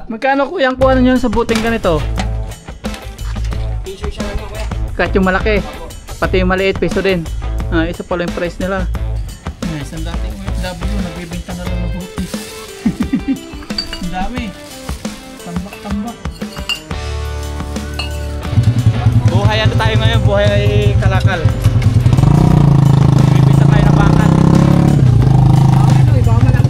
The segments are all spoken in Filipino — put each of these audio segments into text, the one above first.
Magkano kuya ang kuha nyo sa buting ganito? Piso siya naman kuya. Kahit yung malaki, pati yung maliit, piso din. Isa pala yung price nila. Isang dating OFW, nagbibinta na lang ng buti. Ang dami. Tambak-tambak. Buhay ano tayo ngayon? Buhay kalakal. Nagbibinta tayo ng bakal. Iba man lang.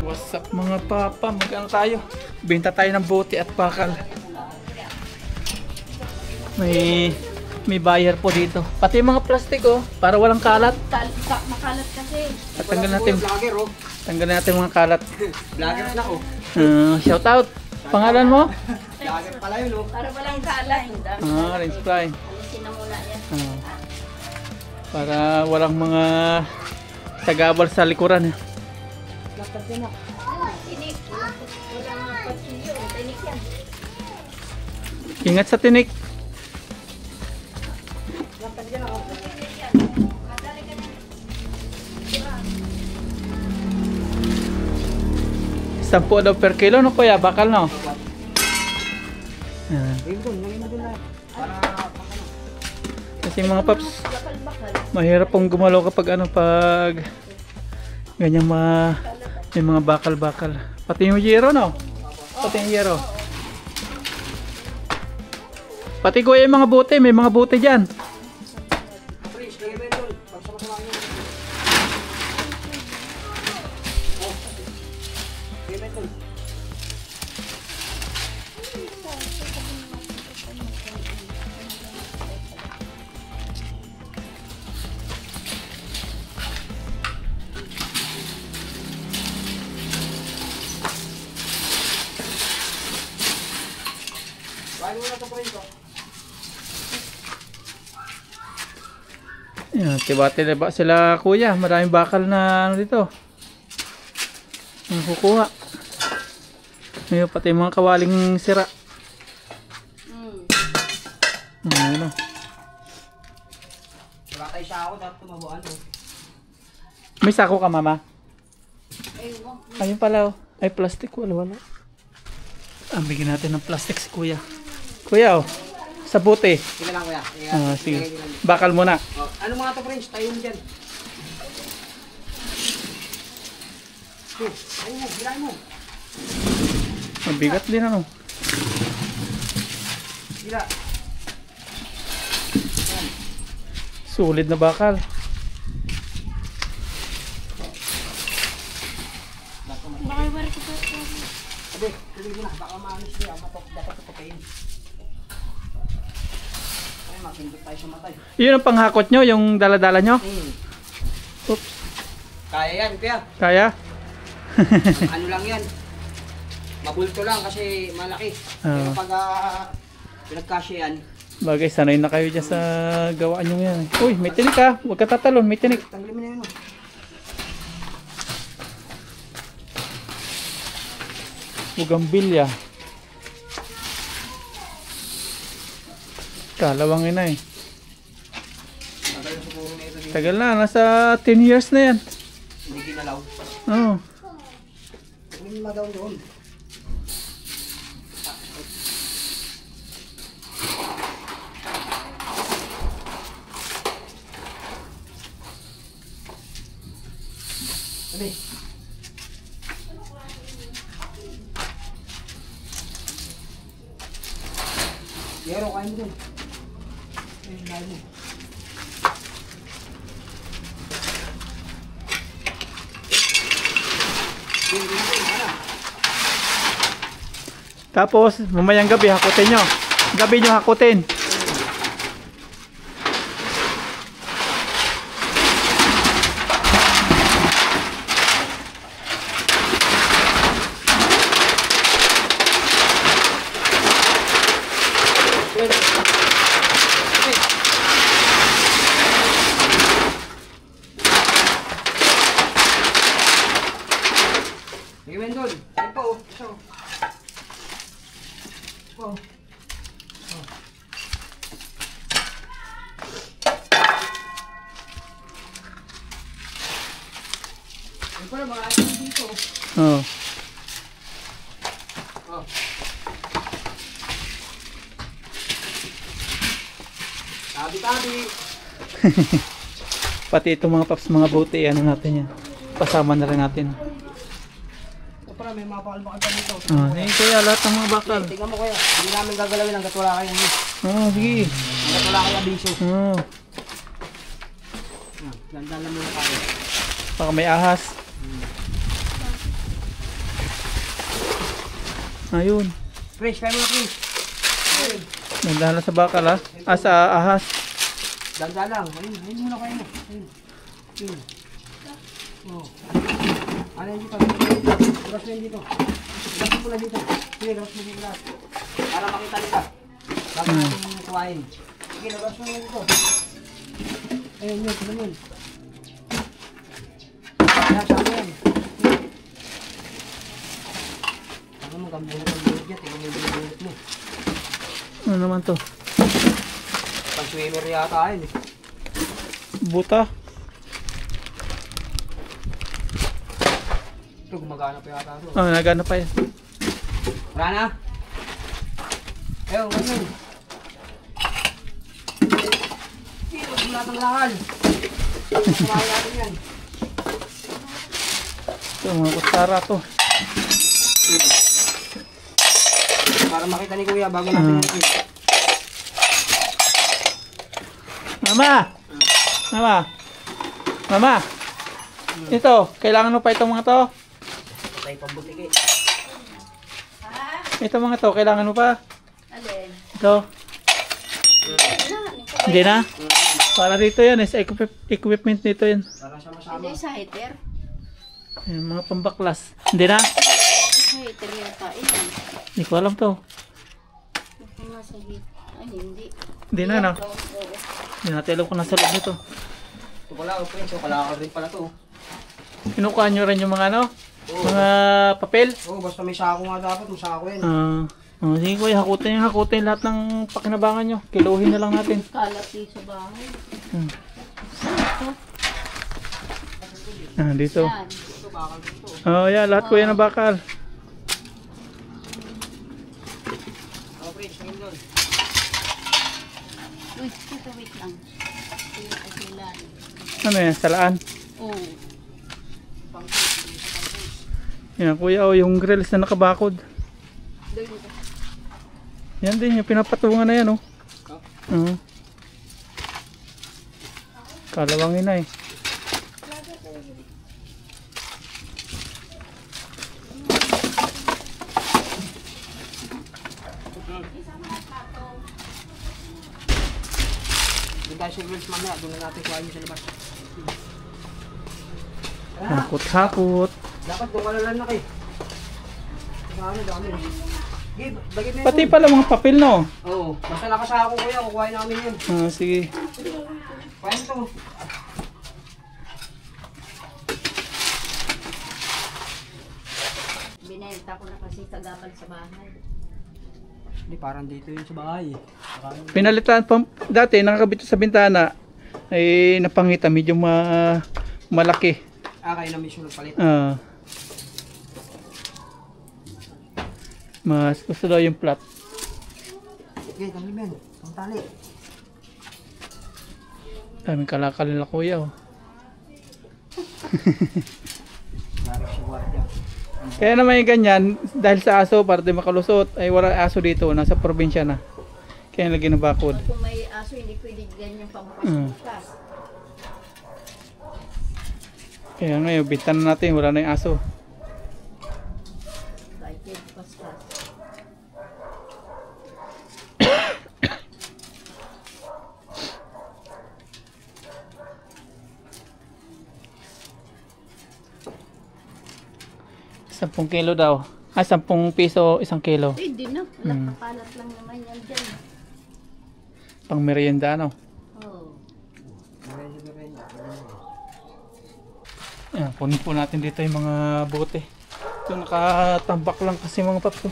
What's up mga papa? Magkano tayo? Binta tayo ng buti at bakal. May buyer po dito. Pati yung mga plastic oh, para walang kalat. Makalat kasi. At tanggalin natin mga kalat. Vlogger na oh. Shout out. Pangalan mo? Vlogger pala yun oh. Para walang kalat. Orange fly. Alisin na muna yan. Para walang mga tagabal sa likuran. Lapad din ako. Tinik. Walang patsilyo. Tinik yan. Ingat sa tinik. Lapad din ako. Tinik yan. Madali ka na. 10 daw per kilo no kuya? Bakal no? Ayun doon, lagay mo doon na. Para Kasi mga paps, Bakal-bakal. mahirap pong gumalaw kapag pag ganyan may mga bakal-bakal. Pati yung yero no? Pati yung yero. Pati kuya yung mga buti, may mga buti dyan. Prince, lagay mo yun doon. Pagsama-sama yun. Lagay mo yun doon. Bahay mo na ito Prince oh. Yan, tibati ba sila kuya? Maraming bakal na dito. Ang kukuha. Ngayon pati yung mga kawaling sira. Ayun o. Wala tayo siya ako, dapat tumabuan oh. May sako ka mama? Ewan. Ayun pala oh. Ay plastic, wala. Bigyan natin ng plastic si kuya. Kuya oh. Sa buti. Sige lang kuya. Sige. Bakal muna. Oh, ano mga to Prince? Tayo mo dyan. Ayun mo, bilay mo. Mabigat din ano. Bila. Sulit na bakal. Bakal-bakal ko pa. Sabi, tuloy mo na. Baka maanis niya. Dapat tutupain. Ay, makindot tayo sa matay. Yun ang panghakot nyo, yung daladala nyo. Oops. Kaya yan, kuya. Kaya? Ano lang yan. Mabulto lang kasi malaki. Pero pag pinagkasya yan, Bagay, sanay na kayo dyan sa gawaan nyo yan. Uy, may tinik ha. Huwag ka tatalon, may tinik. tanggalin mo na yun. Oh. Bugambilya. Kalawangin na eh. Tagal siguro na ito. Tagal na, nasa 10 years na yan. Hindi ginalaw. Oo. Hindi mo daw doon. Sabi. Yero, kain mo doon. Kain mo. Tapos, mamayang gabi, hakutin nyo. Gabi nyo hakutin. Ngayon doon. Ayun pa oh. Isa oh. Oh. Hindi pala, mga asin dito. Oh. Oh. Tabi-tabi. Pati itong mga paps, mga buti, ano natin yan. Pasama na rin natin. Ito pala, may mga bakal-bakal pa dito. Ayun kuya, lahat ng mga bakal. Tingnan mo kuya, hindi namin gagalawin hanggat wala kayong Sige. hanggat wala kayong abiso. Ganda lang muna tayo. Baka may ahas. Ayun. Chris, kaya mo na Chris. Ayun. Nandahan lang sa bakal ha. Sa ahas. Ganda lang. Ayun muna kayo mo. Ayun. Ayun. Oh. Ano yun dito? Labas mo yun dito. Labas mo na dito. Sige, labas mo dito lahat. Para makita nila. Bago natin kuhain. Sige, labas mo yun dito. Ayun yun, sila yun. Ayan, saan yan? Ano mo, gambulot dyan. Tingnan mo yung binibulot mo. Ano naman to? Pang-swimmer yata yun eh. Buta. Ito, gumagana pa yata ito. Nagana pa yan. Wala na? Ayun, ganyan. Hindi, wag mo lahat ng lakal. Kumain natin yan. Ito, mga kutsara to. Para makita ni Kuya bago natin natin. Mama! Mama! Mama! Ito, kailangan mo pa itong mga to? Tayo pambutiki. Ito mga to, kailangan mo pa? Alin? Ito. Hindi na? Para dito yan, sa equipment nito yan. Para siya masama. Hindi sa heater. Ayan, mga pambaklas. Hindi na? Sa heater yata. Hindi ko alam to. Nasa heater. Ay, hindi. Hindi na, no? Hindi natin alam kung nasa loob nito. Ito pala, okay. So, kalakal rin pala to. Kinukuha nyo rin yung mga ano? Mga papel? Oo, basta may sako nga dapat. May sako yan. Sige kuya, hakutin lahat ng pakinabangan nyo. Kiluhin na lang natin. Kalat dito sa bahay. Dito. Yan. Ito, bakal dito. Yan, lahat kuya na bakal. Okay, tingin doon. Uy, ito wait lang. Sila ay sila. Ano yan, salaan? Oo. Yan kuya, yung grills na nakabakod. Yan din, yung pinapatungan na yan, oh. Kalawangin na eh. Doon tayo sa grills mamaya. Doon na natin kuhain sa labas. Hakot-hakot. Dapat kung malalan na kayo. Ano, dami. Pati pala mga papel, no? Oo. Basta nakasako kuya. Kukuhain namin yun. Sige. Kuhain to. Binenta ko na kasi tagapal sa bahay. Hindi, parang dito yun sa bahay. Pinalitan pa, dati nakakabit sa bintana, ay napangita, medyo malaki. Kayo na mismo nagpalit. Mas gusto daw yung plat. Okay, tanggalin mo yan. Ang tali. Daming kalakal nila kuya, oh. Laro siya guardia. Kaya naman yung ganyan, dahil sa aso, para di makalusot, ay wala aso dito, nasa probinsya na. Kaya nilagyan ng bakod. Kung may aso, hindi pwede ganyan pampas-pampas. Kaya ngayon, bintan na natin, wala na yung aso. Kahit yung paspas. Sampung kilo daw. 10 piso, 1 kilo. Pwede na. Nakakalat lang naman yan dyan. Pang merienda, no? Oo. Ayan, kunin po natin dito yung mga bote. Ito, nakatambak lang kasi mga paps.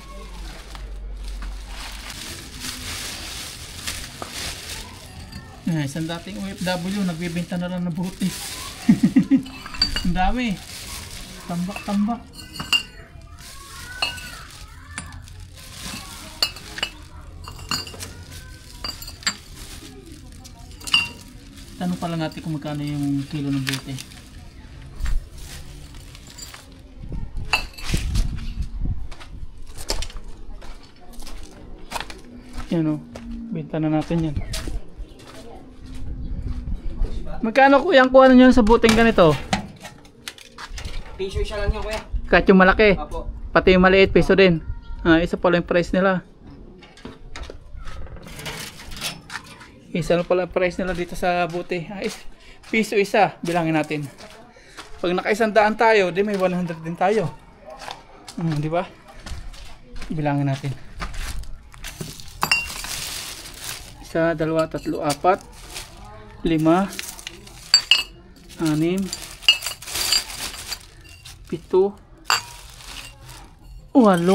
Isang dating OFW, nagbibenta na lang ng bote. Ang dami. Tambak-tambak. Tanong pala natin kung magkano yung kilo ng bote. Yan o. Benta na natin yan. Magkano kuya ang kuha nyo sa buteng ganito? Piso isa lang yan, kuya. Kahit yung malaki. Apo. Pati yung maliit, piso din. Isa pala yung price nila. Isa lang pala yung price nila dito sa buti. Piso isa, bilangin natin. Pag naka-100 tayo, di may 100 din tayo. Di ba? Bilangin natin. 1, 2, 3, 4, 5, 6, 7, 7, 8.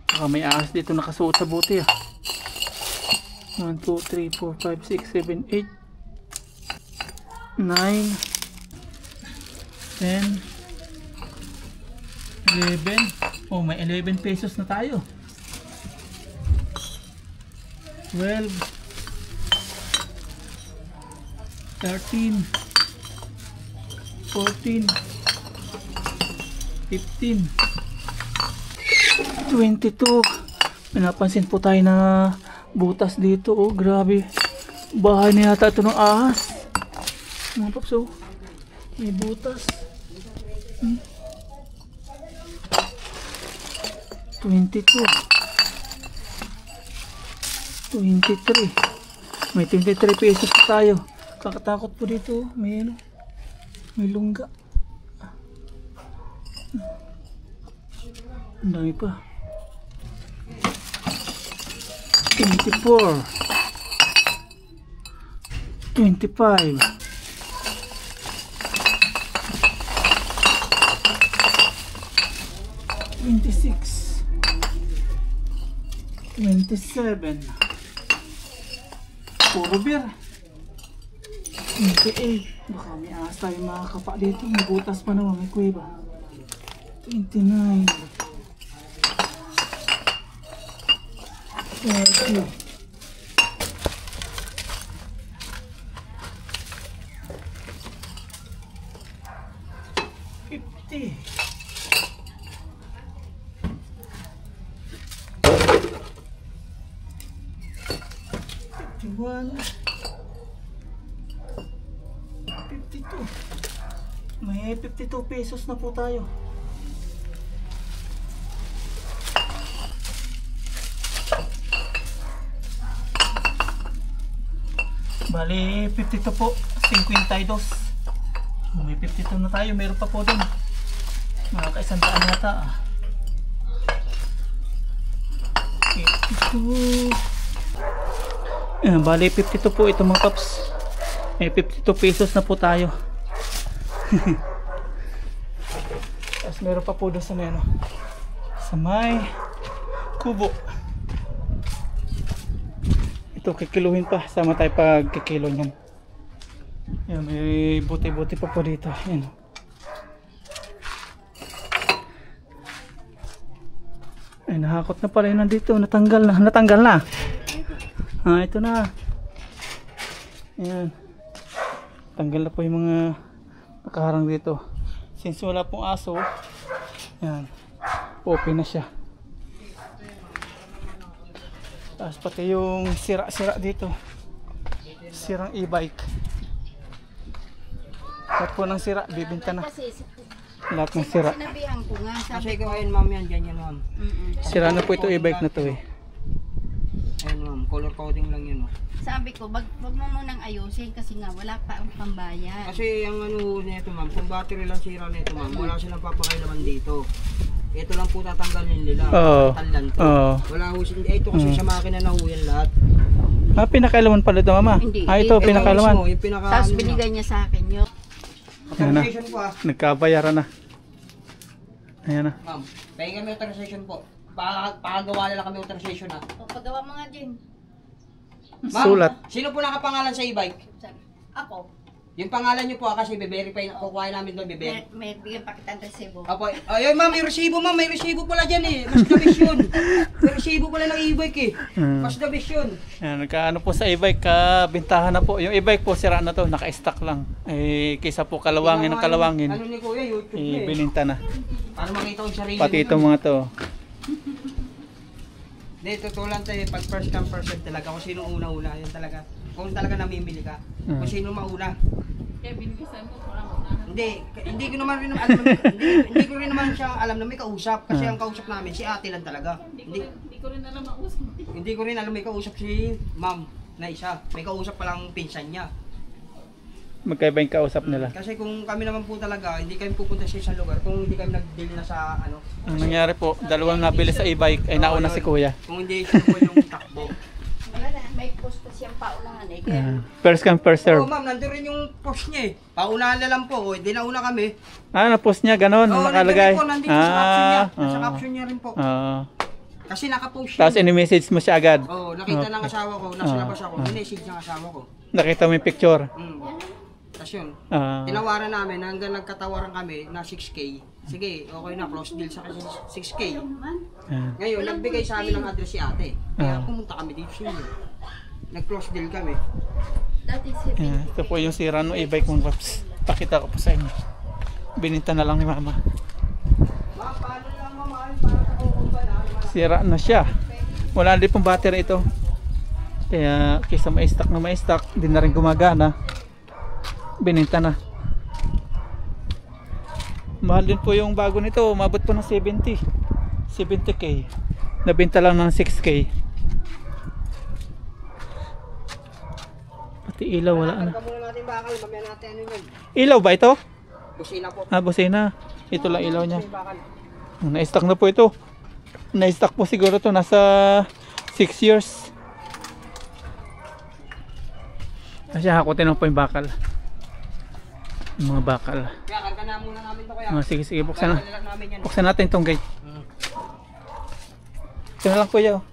Baka may ahas dito nakasuot sa buti 1, 2, 3, 4, 5, 6, 7, 8, 9, 10, 11. Oh, may 11 pesos na tayo. 12, 13, 14, 15, 22. May napansin po tayo na butas dito. Oh, grabe. Bahay na yata ito ng ahas. Mga paps, oh. May butas. 22. 23. May 23 pesos pa tayo. Kakatakot po dito. May ano. May lungga. Ang dami pa. 24. 25. 26. 27. Puro beer. 28. Baka may ahas tayo makakapa dito. May butas pa naman. May kuweba. 29. 30. 50. 51. 52. May 52 pesos na po tayo. Bali 52 po, 52. May 52 na tayo, meron pa po din. Makaka-100 yata. 52. Bali 52 po ito mga paps. May 52 pesos na po tayo. Tapos meron pa po doon sa may ano, sa may kubo. Ito kikiluhin pa, sama tayo pag kikilo nyan. Yan, may buti-buti pa po dito. Yan. Ay, nahakot na pala yun nandito. Natanggal na. Ito na. Ayan. Tanggal na po yung mga nakaharang dito. Since wala pong aso, yan, open na siya. Tapos pati yung sira-sira dito, sirang e-bike. Lahat po ng sira, bibinta na. Lahat ng sira. Sinabihan ko nga, Kasi sabi ikaw ko. ayun ma'am yan, ganyan ma'am. Sira na po ito e-bike na to eh. Ayun ma'am, color coding lang yun. Sabi ko, wag mo munang ayusin kasi nga wala pa ang pambayad. Kasi ang ano nito ma'am, kung battery lang sira nito ma'am, wala silang papakailaman dito. Ito lang po tatanggalin nila. Talan to. Wala ho ito kasi sa makina na ho yan lahat. Pinakailaman pala ito mama. Hindi. Ito pinakailaman. Yung pinaka, Tapos binigay niya sa akin yun. authorization po Nagkabayaran na. Ayan na. Ma'am, pahinga kami authorization po. Pakagawa nila kami authorization O, pagawa mo nga din. Ma'am, Sulat. sino po nakapangalan sa e-bike? Sabi, ako. Yung pangalan nyo po kasi be-verify na kukuha namin doon, bebe. May bigyan pa kitang resibo. Opo. Ayun ma'am, may resibo ma'am, may resibo pala dyan eh. Mas the best yun. May resibo pala ng e-bike eh. Mas the best yun. Yan, nagkaano po sa e-bike, kabintahan na po. Yung e-bike po, sira na to, naka-stock lang. Eh, kaysa po kalawangin ng kalawangin, Ano ni Kuya, YouTube niya eh. ibininta na. Para makita ko yung sarili Pati mo itong nun. mga to. Hindi, totoo lang tayo. Pag first come first serve talaga. Kung sino una-una, yun talaga. Kung talaga namimili ka. Kung sino mauna. Kaya binibisan mo parang unahan. Hindi ko naman rin alam na hindi ko rin naman siya alam na may kausap kasi ang kausap namin si ate lang talaga. Hindi ko rin alam ang usap. Hindi ko rin alam may kausap si ma'am na isa. May kausap palang pinsan niya. Magkaiba yung kausap nila. Kasi kung kami naman po talaga, hindi kami pupunta sa isang lugar kung hindi kami nag-deal na sa ano. Ang nangyari po, dalawang nabili sa e-bike ay nauna si Kuya. Kung hindi siya po yung takbo. Wala na, may post pa siyang paunahan eh. Kaya First come, first serve. Oo ma'am, nandun rin yung post niya eh. Paunahan na lang po, o hindi nauna kami. Ah, na-post niya, ganon, Oo, nakalagay. nandun po, nandito sa caption niya. Nasa ah, caption niya rin po. ah. Kasi nakapost Tapos yun. ini-message mo siya agad. Oo, nakita ng asawa ko, nasa Ah, labas ako, minessage ng asawa ko. Nakita mo yung picture. Tapos yun, Ah, tinawaran namin hanggang nagkatawaran kami na 6K. Sige, okay na, close deal sa 6K. ah. Ngayon, nagbigay sa amin ng address si ate. Kaya Ah. pumunta kami dito sa inyo. Nag-close deal kami. dati si Ito po yung sira ng e-bike mong Paps. Pakita ko po sa inyo. Bininta na lang ni Mama. Ma, paano lang mamahal para sa kukumpa na? Sira na siya. Wala din pong battery ito. Kaya kaysa ma-stock na ma-stock, hindi na rin gumagana. Bininta na. Mahal din po yung bago nito. Umabot po ng 70k. Nabinta lang ng 6k. Pati ilaw wala na. Karga muna natin bakal, mamaya natin ano yun. Ilaw ba ito? Busina po. Ah, busina. Ito lang ilaw niya. May bakal. Na-stock na po ito. Na-stock po siguro to nasa 6 years. Kasi hakutin lang po yung bakal. Yung mga bakal. Kaya karga na muna namin to kaya. Sige, sige. Buksan na. Karga lang namin yan. Buksan natin itong gate. Ito na lang kuya. Oh.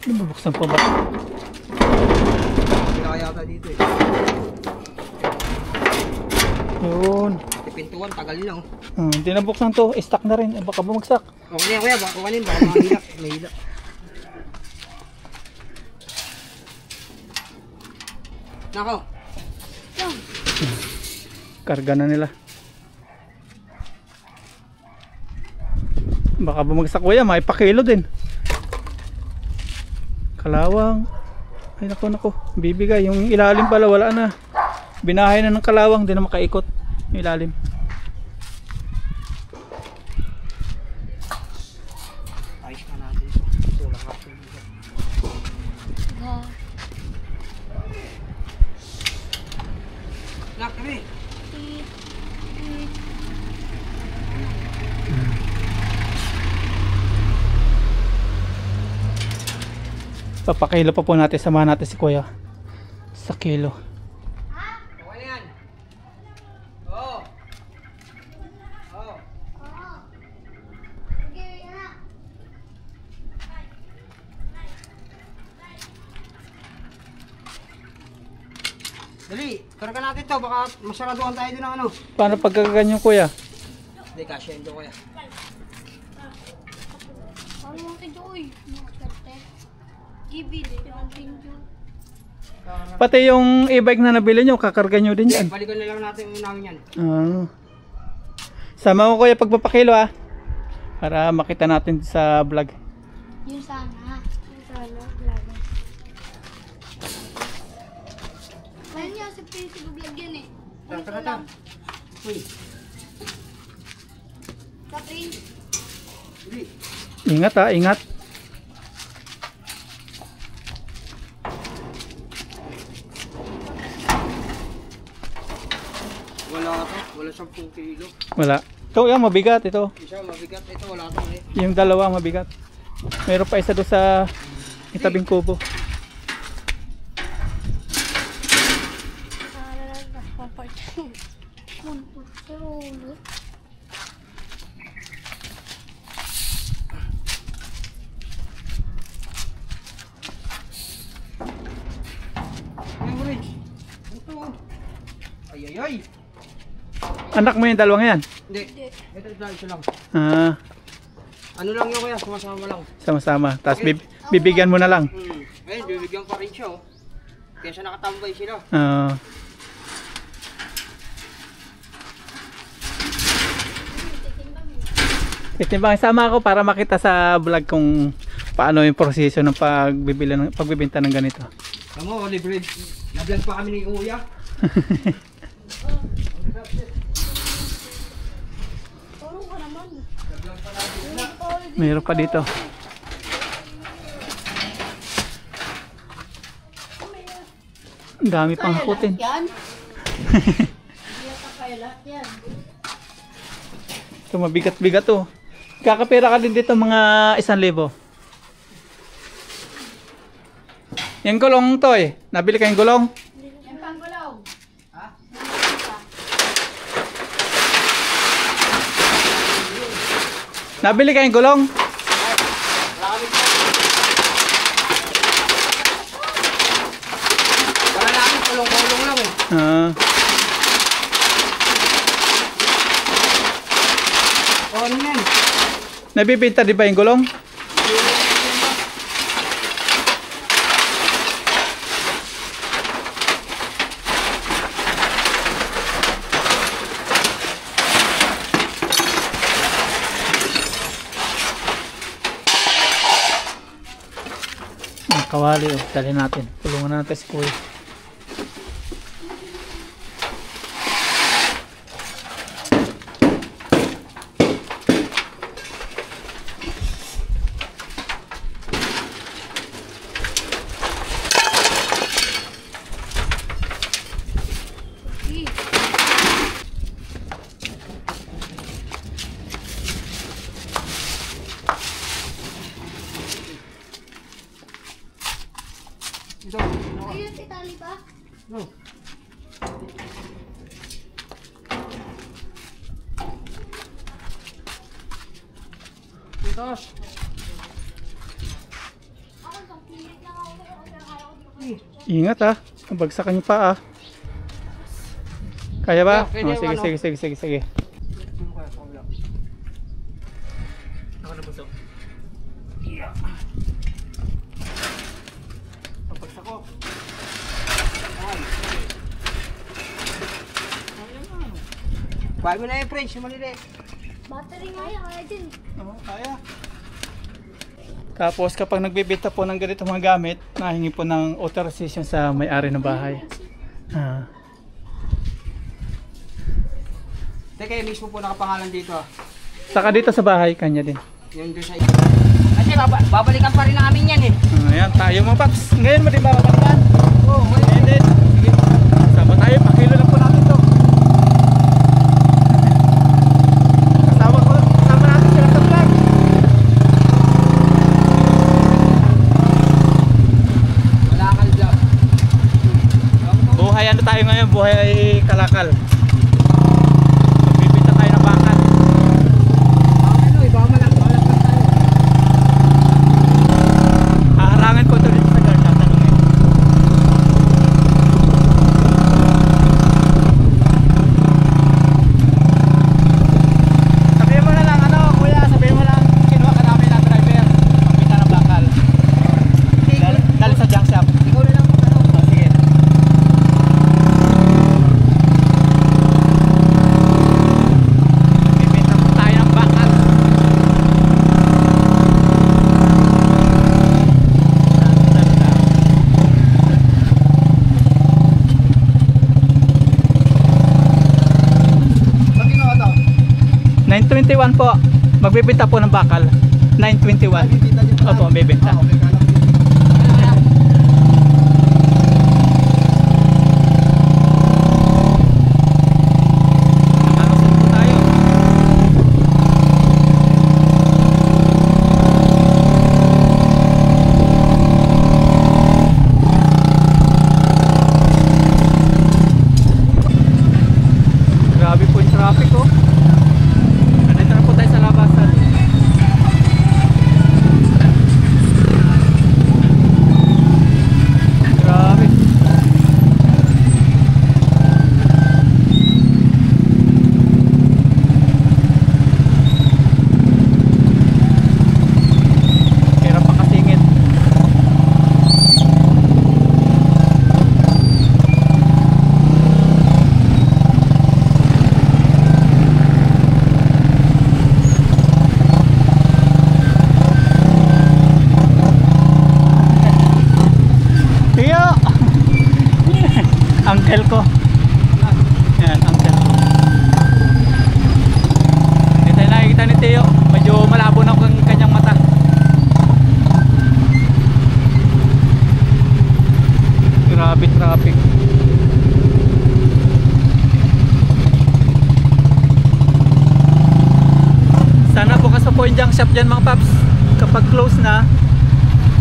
Ano bubuksan po ba? Hindi na kaya ata dito eh. Yun. Pintuan, tagal lang. Hindi na buksan to. Stock na rin. Baka bumagsak. Okay na kuya, baka kukanin, baka mahilak. Mahilak. Nako. Karga na nila. Baka bumagsak kuya. Maipakilo din. Kalawang. Ay nako. Bibigay. Yung ilalim pala wala na. Binahay na ng kalawang. Hindi na makaikot. Yung ilalim. Ayos ka natin. Tulang ka. Nak, kami. Papakilo pa po natin. Samahan natin si kuya. Sa kilo. Okay na yan. Oo. Oo. Dali, karga natin to. Baka masaraduhan tayo doon ng ano. Paano pagkaganyan kuya? Hindi, kasya yun to kuya. Ano mo tayo uy? Nakaserte. Ibili ang pinjo. Pati yung e-bike na nabili nyo, kakarga nyo din yan. Balikan na lang natin yung namin yan. Sama ko kuya pagpapakilo ah. Para makita natin sa vlog. Yung sana. Yung sana. Lalo. Ayun niya, sa piso vlog yan eh. Tara, tara. Uy, Kaprin. dali. Ingat ah, ingat. Wala to. Wala 10 kilo. Wala. Ito yan, mabigat ito. Isa mabigat. Ito wala to eh. Yung dalawa mabigat. Meron pa isa doon sa itabing kubo. Ay! Anak mo yung dalawang yan? Hindi. Ito lang. Ah, Ano lang yun kaya, sumasama lang. sama-sama. Tapos bibigyan mo na lang. Ayun, bibigyan pa rin siya oh. Kaya siya nakatambay sila. Ah. Itimbang sama ako para makita sa vlog kung paano yung proseso ng pagbibenta ng ganito. Tama mo, libre. Na-vlog pa kami ni Kuya. Turo ka naman. Mayroon pa dito. Ang dami pang hakutin. Yan. Hindi ka kaya lahat yan. Ito mabigat-bigat to. Kakapera ka din dito mga 1,000. Yung gulong to eh. Nabili kayong gulong? Yan pang gulong. Nabili kayong gulong? Wala namin, kulong-kulong lang eh. Ah. O, ano yan? Nabibenta di ba yung gulong? Ang kawali oh, dali natin. Tulungan natin si Kuya. Ito. Ayun, titali ba? No. Ito. Ingat ah. Bagsakan yung paa. Kaya ba? Yeah, pwede Oh, sige, yung sige, sige, sige, sige. Ano kaya, Paula? Ako na busog. Pagpagsak ko. Ay. Bahay mo na yung French, yung malili. Battery nga yan, kaya din. Oo, kaya. Tapos kapag nagbibenta po ng ganito mga gamit, nahingi po ng authorization sa may-ari ng bahay. Ah. Teka, mismo po nakapangalan dito ah. Saka dito sa bahay, kanya din. Yung doon sa isa. Kasi babalikan pa rin namin yan eh. Ayan, tayo mga paps. Ngayon mo din ba babalikan? Oo, Ngayon din. Sige. Sama tayo, pakilo lang po natin to. Kasama natin sila sa vlog. wala kang job. Buhay ano tayo ngayon? Buhay kalakal. Magbibenta tayo ng bakal. Ano, iba malang tayo. Haharangan ko ito dito sa guard. Tatanungin. Sabihin mo na lang, ano kuya, sabihin mo lang, kinuha ka namin ng driver. Magbibenta ng bakal. Dali sa junk shop. Ikaw na lang kung ano. Oh, sige. Bibenta po tayo ng bakal. Pag ginawa to, 921 po. Magbibenta po ng bakal. 921. bibita dito. Opo, bibenta. Okay, kala ko. Nakalusin po tayo. Grabe po yung traffic oh. Nandito na po tayo sa labasan. Elco. Yan, ang Elco. Hindi tayo nakikita ni Teo. Medyo malabo na ang kanyang mata. Grabe traffic. Sana bukas pa po yung junk shop dyan mga paps. Kapag close na,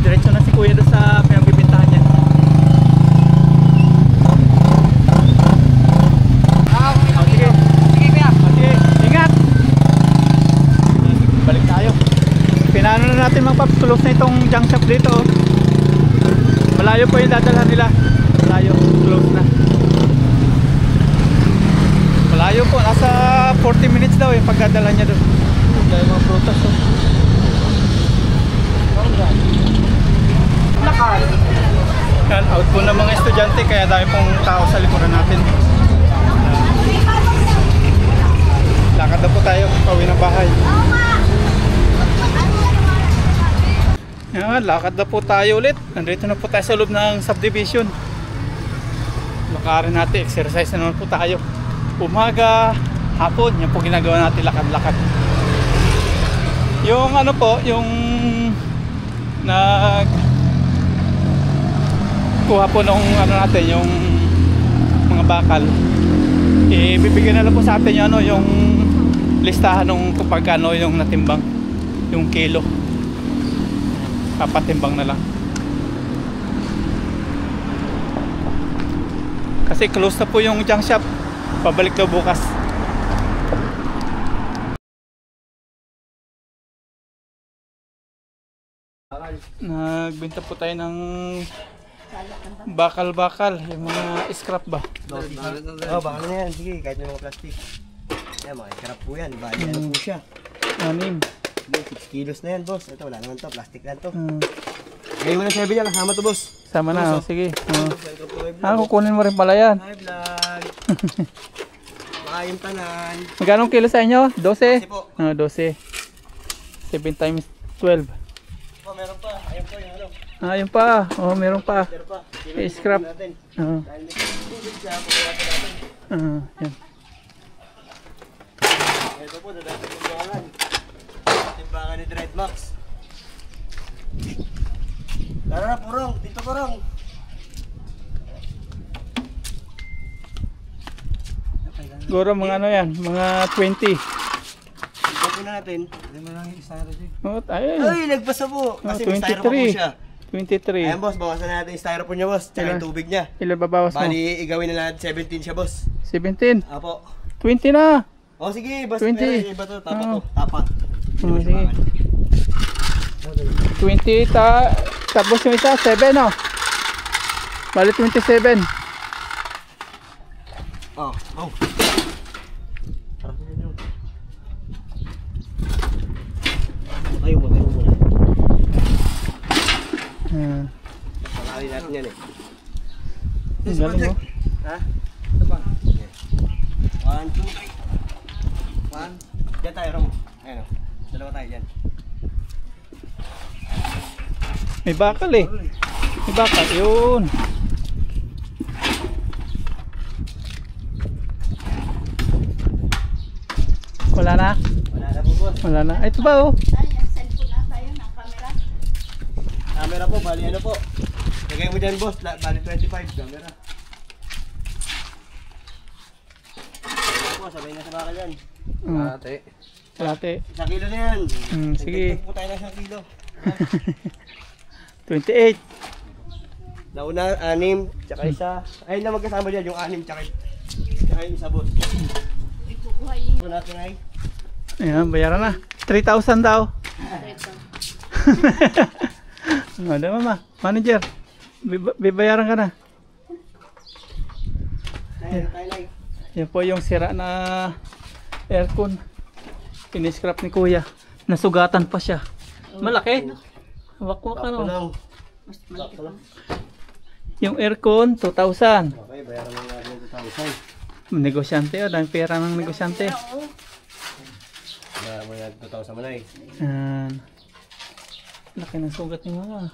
diretso na si kuya doon sa pinagbibintahan niya. Sige. Sige kuya. Sige, ingat. Balik tayo. Pinano na natin mga paps, close na itong junk shop dito. Malayo po yung dadalhan nila. Malayo, close na. Malayo po, nasa 40 minutes daw yung pagdadala niya doon. Dahil mga prutas oh. Yan, out po ng mga estudyante kaya dami pong tao sa likuran natin. Lakad na po tayo, pauwi ng bahay. Yan, lakad na po tayo ulit. Nandito na po tayo sa loob ng subdivision. Lakarin natin, exercise na naman po tayo. Umaga, hapon, yan po ginagawa natin, lakad-lakad. Yung ano po, yung kuha po nung ano natin, yung mga bakal. Ibibigyan na lang po sa atin yung ano, yung listahan nung kapag ano yung natimbang, yung kilo. Papatimbang na lang. Kasi close na po yung junk shop. Pabalik daw bukas. Nagbenta po tayo ng bakal-bakal, yung mga scrap ba? Oh, bakal na yan. Sige, kahit may mga plastic. Yan, mga scrap po yan. Bali, ano po siya. 6 kilos na yan, boss. Ito, wala naman to. Plastic lang to. Ngayon mo na 7 yan. Kasama to, boss. Sama na, sige. Kukunin mo rin pala yan. Hi, vlog. Makayong tanan. Magkano kilo sa inyo? 12? 12 po. 12. 7 times 12. Oh, meron pa. Ayun po, yung ano. Ayun pa. Oh, meron pa. Meron pa. Scrap. Natin. Oo. Dahil may tubig siya, pagkakata natin. Yan. Ito po, dadating yung timbangan. Timbangan ni Dreadmax. Tara na, Purong. Dito, Purong. Siguro mga ano yan, mga 20. Ito po natin. Hindi mo lang yung styro dyan. Oh, ayun. Ay, nagpasa po. Kasi may styro pa po siya. 23. Ayan, boss. Bawasan natin yung styro po niya, boss. Tsaka yung tubig niya. Ilan babawas mo? Bali, igawin na natin 17 siya, boss. 17. Apo. 20 na. O, sige. Boss, 20. meron yung iba to. Tapa Oo. to. Tapa. Oh, sige. 20 tapos yung isa 7 oh. Bali 27. Oh, oh. Tayo mo, tayo mo. Pakali natin yan eh. Galing mo. Ha? Ito ba? 1, 2, 3. 1. Diyan tayo, Rom. Ayan o. Dalawa tayo dyan. May bakal eh. May bakal. Yun. Wala na? Wala na po, boss. Wala na. Ay, ito ba oh? Cellphone na tayo ng camera. Camera po, bali ano po. Lagay mo dyan, boss. Bali 25. Camera. Po, sabay na sa bakal yan. Kalate. Kalate. 1 kilo na yan. Sige. Nagtagtag po tayo ng 1 kilo. 28. Nauna, 6, tsaka isa. Ayun na magkasama dyan, yung 6, tsaka yung isa, boss. Ikukuha yung Ito natin ay. Ayan, bayaran na. 3,000 daw. ito. Ano mama? Manager. Bibayaran ka na. Tayo. Yan po yung sira na aircon. Piniscrap ni kuya. Nasugatan pa siya. Malaki. Wakwak Sakto ano. lang. Malaki pa. Yung aircon, 2,000. Okay, bayaran mo natin yung 2,000. Negosyante oh, dahil pera ng negosyante. Bayaran mo natin 2,000 mo na eh. Yan. Laki ng sugat ni mama.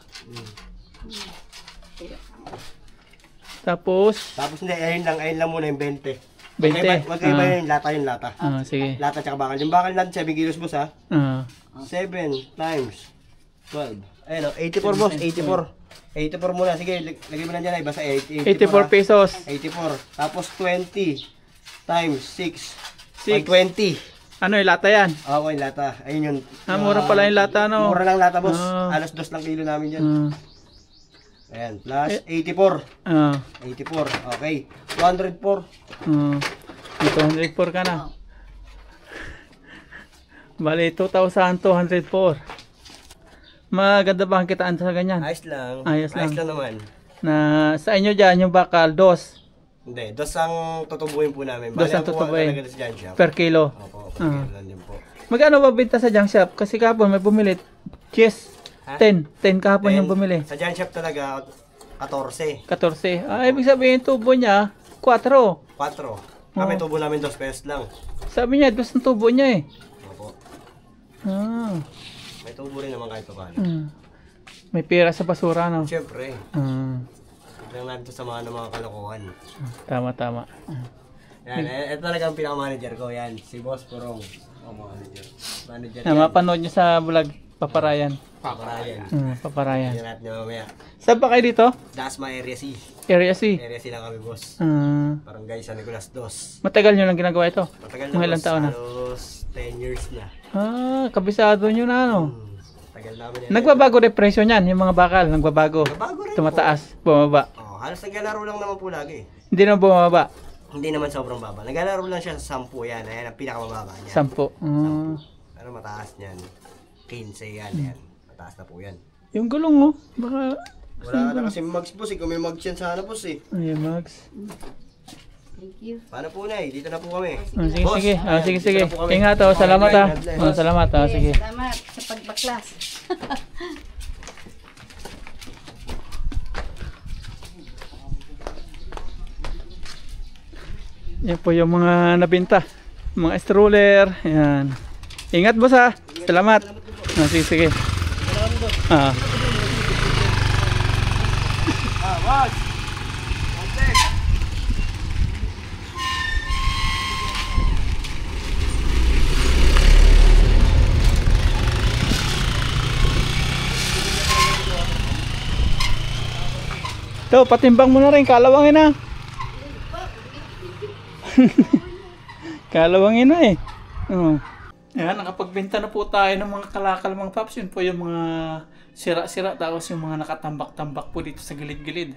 Tapos, Tapos hindi, ayun lang muna yung 20. 20. Magkaiba yung lata. Sige. Lata tsaka bakal. Yung bakal natin 7 kilos boss ha. Ah. 7 times 12. Ayun o, 84 boss, 84. 84 muna, sige, lagay mo na dyan ay basta 84 pesos. 84. Tapos 20 times 6. 6. 120. Ano yung lata yan? Oo, yung lata. Ayun yun. Mura pala yung lata, no? Mura lang lata boss. Ah. Alos 2 lang kilo namin dyan. Ah. Ayan, plus 84. Ah. 84, okay. 204. Ito, 104 ka na. Bali, 2,204. Maganda ba ang kitaan sa ganyan? Ayos lang. Ayos lang. Ayos lang naman. Na sa inyo dyan, yung bakal, dos Hindi, 2 ang tutubuhin po namin. 2 ang tutubuhin. Talaga sa junk shop. per kilo. Opo, Ah. lang din po. Magkano ba binta sa junk shop? Kasi kahapon may bumili. Yes, Ha? 10 kahapon yung Then, bumili. Sa junk shop talaga, 14. 14. Ibig sabihin tubo niya, 4. 4. Kami tubo namin 2 pesos lang. Sabi niya, 2 ang tubo niya eh. Opo. Ah. May tubo rin naman kahit pa paano. May pera sa basura, no? Siyempre, Ah. tignan natin ito sa mga kalokohan. Tama. Yan, ito talaga ang pinaka-manager ko. Yan, si Boss Purong. Manager. Manager Na mapanood niyo sa vlog, Paparayan. Paparayan. Paparayan. Yan natin mamaya. Saan ba kayo dito? Dasma Area C. Area C. Area C lang kami, boss. Barangay San Nicolas 2. Matagal nyo lang ginagawa ito? Matagal na, Mga ilang boss. taon na? Halos 10 years na. Kabisado nyo na, ano? Tagal namin yan. Nagbabago rin presyo niyan, yung mga bakal, nagbabago. Nagbago rin Tumataas, bumaba. Oh, halos naglalaro lang naman po lagi. Hindi na bumaba. Hindi naman sobrang baba. Naglalaro lang siya sa 10 yan. Ayan ang pinakamababa niya. 10. Pero mataas niyan. 15 yan. Ayan. Mataas na po yan. Yung gulong, oh. Baka... Wala na kasi mags boss eh. Kung may mags yan sana boss eh. Ayun, Max. Thank you. Paano po na eh? Dito na po kami. Sige, Boss, sige. ayan, Sige, dito sige. na po kami. Ingat, oh. Salamat, ah. Salamat, ah. Sige. Salamat sa pagbaklas. Yan po yung mga nabinta. Mga stroller. Yan. Ingat, boss, ha. Salamat. Sige, sige. Boss! Ito, patimbang mo na rin. Kalawangin na. Kalawangin na eh. Ayan, nakapagbenta na po tayo ng mga kalakal mga paps. Yun po yung mga sira-sira. Tapos yung mga nakatambak-tambak po dito sa gilid-gilid.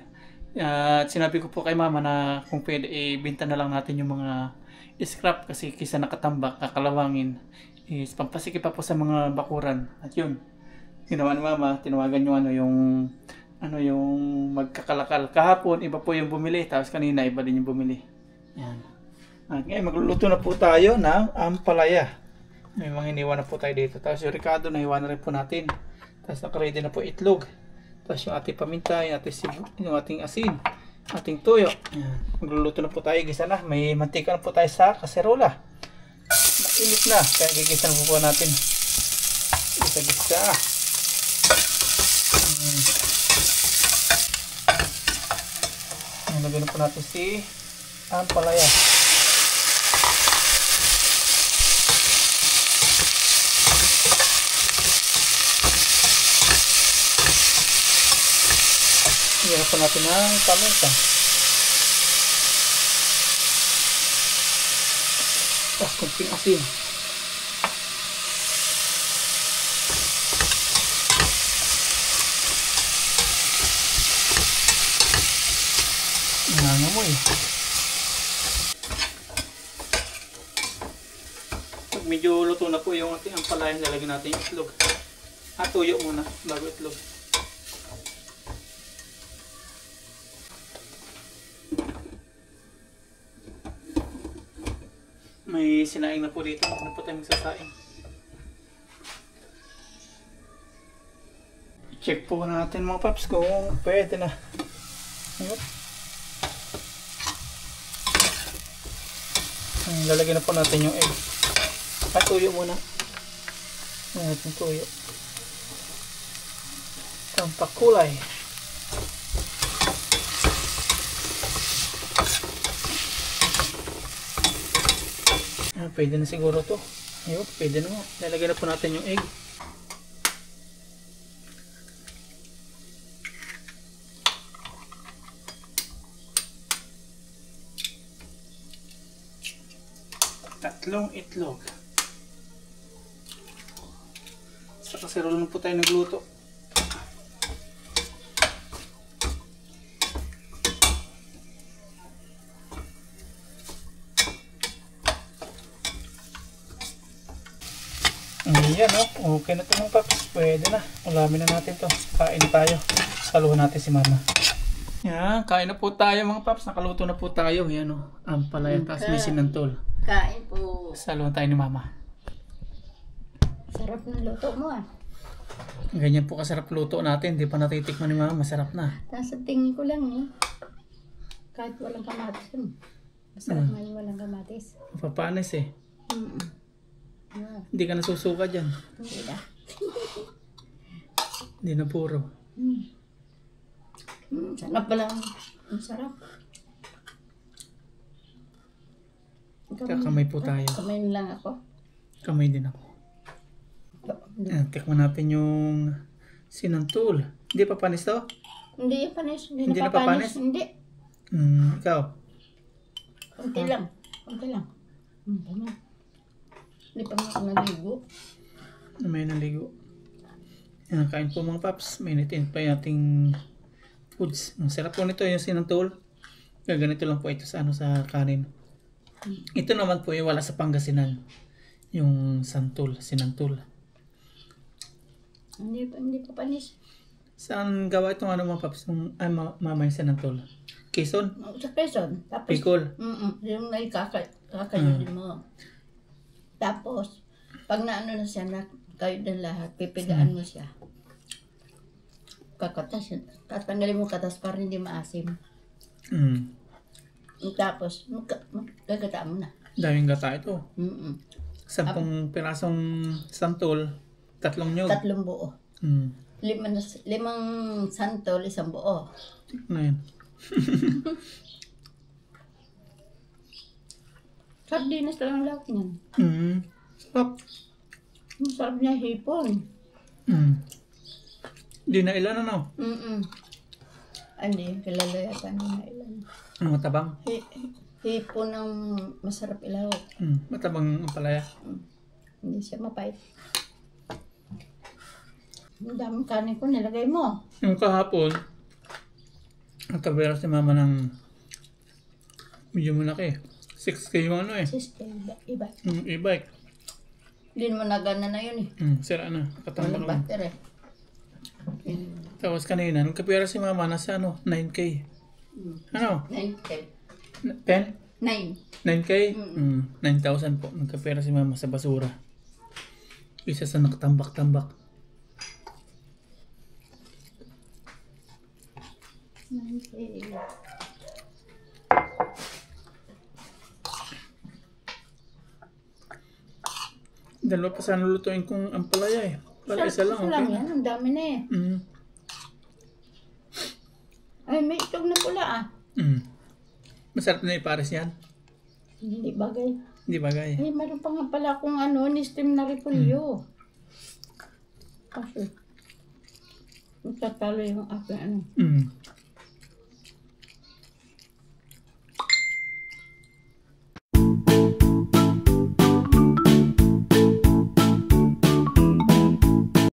At sinabi ko po kay mama na kung pwede, ibenta na lang natin yung mga scrap. Kasi kisa nakatambak, kakalawangin. Is pampasikip pa po sa mga bakuran. At yun, ginawa ni mama, tinawagan yung yung magkakalakal. Kahapon, iba po yung bumili. Tapos kanina, iba din yung bumili. Yan. At ngayon, magluluto na po tayo ng ampalaya. May mga iniwan na po tayo dito. Tapos yung ricado, nahiwan na rin po natin. Tapos nakaready na po itlog. Tapos yung ating paminta, yung ating asin, ating tuyo. Yan. Magluluto na po tayo. Gisa na. May mantika na po tayo sa kaserola. Mainit na. Kaya gigisa na po natin. Gisa-gisa. Lagyan na po natin si ampalaya. Lagyan na po natin ng paminta. Tapos kunting asin. Nangamoy. Pag medyo luto na po yung ating ampalaya, nalagyan natin yung itlog. Tuyo muna bago itlog. May sinaing na po dito. Ano po tayo magsasaing? I-check po natin mga paps kung pwede na. Ayun. Lalagyan na po natin yung egg. Tuyo muna. Ayan natin tuyo. Tampak kulay. pwede na siguro to. Ayun, pwede na mo. Lalagyan na po natin yung egg. Tatlong itlog. Sa kasirol na po tayo nagluto. Ayan o, okay na ito mga paps. Pwede na. Ulamin na natin to. Kain na tayo. Saluhan natin si mama. Yan, kain na po tayo mga paps. Nakaluto na po tayo. Yan o, ampalaya. Tapos may sinantol. Kain po. Saluhan tayo ni mama. Sarap ng luto mo ah. Ganyan po kasarap luto natin. Hindi pa natitikman ni mama. Masarap na. Nasa tingin ko lang eh. Kahit walang kamatis. Masarap nga yung walang kamatis. Papanis eh. Yeah. Hindi ka nasusuka dyan. Hindi na. Hindi na puro. Sarap pala. Ang sarap. Kakamay po tayo. Kamay lang ako. Kamay din ako. Ayan, tikman natin yung sinantol. Hindi pa panis to? Hindi yung panis. Hindi na papanis? Hindi. Ikaw? Kunti lang. Kunti lang. Tama. Hindi pa nga ako naligo. May naligo. Ayan, kain po mga paps. Mainitin pa yung ating foods. Ang sarap po nito yung sinantol. Ganito lang po ito sa, sa kanin. Ito naman po yung wala sa Pangasinan. Yung santol, sinantol. Hindi pa panis. Saan gawa itong mga paps? Mama yung sinantol? Quezon? Sa Quezon. Tapos, Bicol? yung kakayodin mo. Tapos, pag naano na siya, kayo na lahat, pipigaan mo siya. Tatanggalin mo katas para hindi maasim. Tapos, gagataan mo na. Daming gata ito. 10 pirasong santol, 3 nyog. 3 buo. 5 santol, 1 buo. Na yan. Sardinas lang lahat niyan. Sarap. Masarap niya hipon. Di na ilan ano? Hindi, kilala yata niya na ilan. Matabang. Hipon ang masarap ilaw. Matabang ang palaya. Hindi siya mapait. Ang daming kanin ko nilagay mo. Yung kahapon, nagkabera si mama ng medyo malaki. 6K yung ano eh. Sister, iba. E-bike. Hindi naman nagana na yun eh. Sira na. Katambak Walang lang. battery. Tapos kanina, nagkapera si mama nasa 9K. Ano? 9K. 10? 9. 9K? 9,000 po. Nagkapera si mama sa basura. Isa sa nakatambak-tambak. 9K. Dalawa pa sana lutuin kong ampalaya eh. Para isa lang. Isa lang yan. Ang dami na eh. Ay, may itog na pula ah. Masarap na ipares yan. Hindi bagay. Hindi bagay. Ay, meron pa nga pala akong ni-steam na repolyo. Kasi, magtatalo yung aking ano.